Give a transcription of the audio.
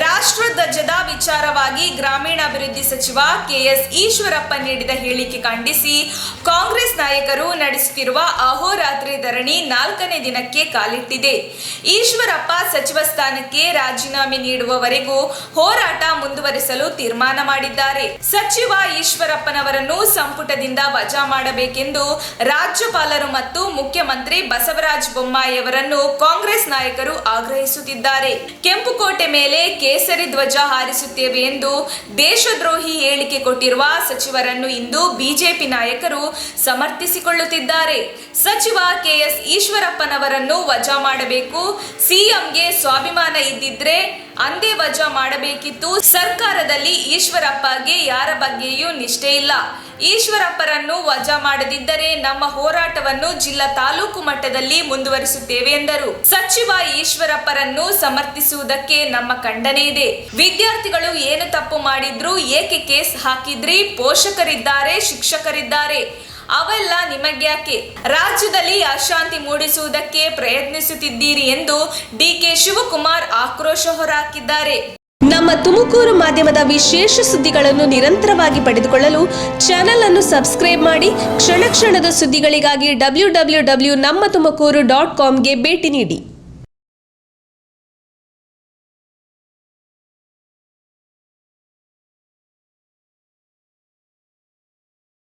ರಾಷ್ಟ್ರಧ್ವಜದ ವಿಚಾರವಾಗಿ ಗ್ರಾಮೀಣಾಭಿವೃದ್ಧಿ ಸಚಿವ ಕೆಎಸ್ ಈಶ್ವರಪ್ಪ ನೀಡಿದ ಹೇಳಿಕೆ ಖಂಡಿಸಿ ಕಾಂಗ್ರೆಸ್ ನಾಯಕರು ನಡೆಸುತ್ತಿರುವ ಅಹೋರಾತ್ರಿ ಧರಣಿ 4ನೇ ದಿನಕ್ಕೆ ಕಾಲಿಟ್ಟಿದೆ. ಈಶ್ವರಪ್ಪ ಸಚಿವ ಸ್ಥಾನಕ್ಕೆ ರಾಜೀನಾಮೆ ನೀಡುವವರೆಗೂ ಹೋರಾಟ ಮುಂದುವರಿಸಲು ತೀರ್ಮಾನ ಮಾಡಿದ್ದಾರೆ. ಸಚಿವ ಈಶ್ವರಪ್ಪನವರನ್ನು ಸಂಪುಟದಿಂದ ವಜಾ ಮಾಡಬೇಕೆಂದು ರಾಜ್ಯಪಾಲರು ಮತ್ತು ಮುಖ್ಯಮಂತ್ರಿ ಬಸವರಾಜ ಬೊಮ್ಮಾಯಿಯವರನ್ನು ಕಾಂಗ್ರೆಸ್ ನಾಯಕರು ಆಗ್ರಹಿಸುತ್ತಿದ್ದಾರೆ. ಕೆಂಪುಕೋಟೆ ಮೇಲೆ ಕೇಸರಿ ಧ್ವಜ ಹಾರಿಸುತ್ತೇವೆ ಎಂದು ದೇಶದ್ರೋಹಿ ಹೇಳಿಕೆ ಕೊಟ್ಟಿರುವ ಸಚಿವರನ್ನು ಇಂದು ಬಿಜೆಪಿ ನಾಯಕರು ಸಮರ್ಥಿಸಿಕೊಳ್ಳುತ್ತಿದ್ದಾರೆ. ಸಚಿವ ಕೆಎಸ್ ಈಶ್ವರಪ್ಪನವರನ್ನು ವಜಾ ಮಾಡಬೇಕು. ಸಿಎಂಗೆ ಸ್ವಾಭಿಮಾನ ಇದ್ದಿದ್ರೆ ಅಂದೇ ವಜಾ ಮಾಡಬೇಕಿತ್ತು. ಸರ್ಕಾರದಲ್ಲಿ ಈಶ್ವರಪ್ಪಗೆ ಯಾರ ಬಗ್ಗೆಯೂ ನಿಷ್ಠೆ ಇಲ್ಲ. ಈಶ್ವರಪ್ಪರನ್ನು ವಜಾ ಮಾಡದಿದ್ದರೆ ನಮ್ಮ ಹೋರಾಟವನ್ನು ಜಿಲ್ಲಾ ತಾಲೂಕು ಮಟ್ಟದಲ್ಲಿ ಮುಂದುವರಿಸುತ್ತೇವೆ ಎಂದರು. ಸಚಿವ ಈಶ್ವರಪ್ಪರನ್ನು ಸಮರ್ಥಿಸುವುದಕ್ಕೆ ನಮ್ಮ ಖಂಡನೆ ಇದೆ. ವಿದ್ಯಾರ್ಥಿಗಳು ಏನು ತಪ್ಪು ಮಾಡಿದ್ರು, ಏಕೆ ಕೇಸ್ ಹಾಕಿದ್ರಿ, ಪೋಷಕರಿದ್ದಾರೆ, ಶಿಕ್ಷಕರಿದ್ದಾರೆ, ಅವೆಲ್ಲ ನಿಮಗ್ಯಾಕೆ? ರಾಜ್ಯದಲ್ಲಿ ಅಶಾಂತಿ ಮೂಡಿಸುವುದಕ್ಕೆ ಪ್ರಯತ್ನಿಸುತ್ತಿದ್ದೀರಿ ಎಂದು ಡಿಕೆ ಶಿವಕುಮಾರ್ ಆಕ್ರೋಶ ಹೊರಹಾಕಿದ್ದಾರೆ. ನಮ್ಮ ತುಮಕೂರು ಮಾಧ್ಯಮದ ವಿಶೇಷ ಸುದ್ದಿಗಳನ್ನು ನಿರಂತರವಾಗಿ ಪಡೆದುಕೊಳ್ಳಲು ಚಾನೆಲ್ ಅನ್ನು ಸಬ್ಸ್ಕ್ರೈಬ್ ಮಾಡಿ. ಕ್ಷಣ ಕ್ಷಣದ ಸುದ್ದಿಗಳಿಗಾಗಿ www.nammathumakuru.com ಗೆ ಭೇಟಿ ನೀಡಿ.